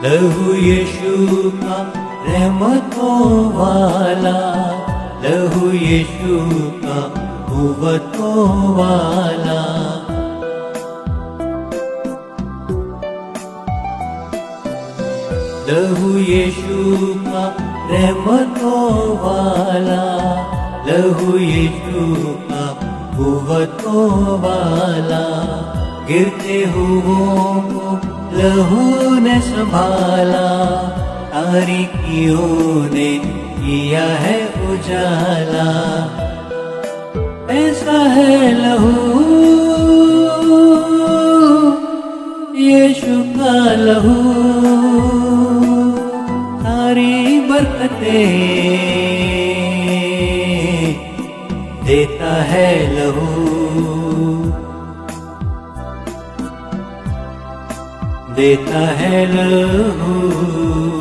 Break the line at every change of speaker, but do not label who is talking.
लहू यीशु का रहमतों वाला, लहू यीशु का कुव्वतों वाला। लहू यीशु का रहमतों वाला, लहू यीशु का कुव्वतों वाला। गिरते हुओं को लहू ने संभाला, तारीकियों ने किया है उजाला। ऐसा है लहू यीशु का लहू, सारी बरकतें देता है लहू, देता है लहू।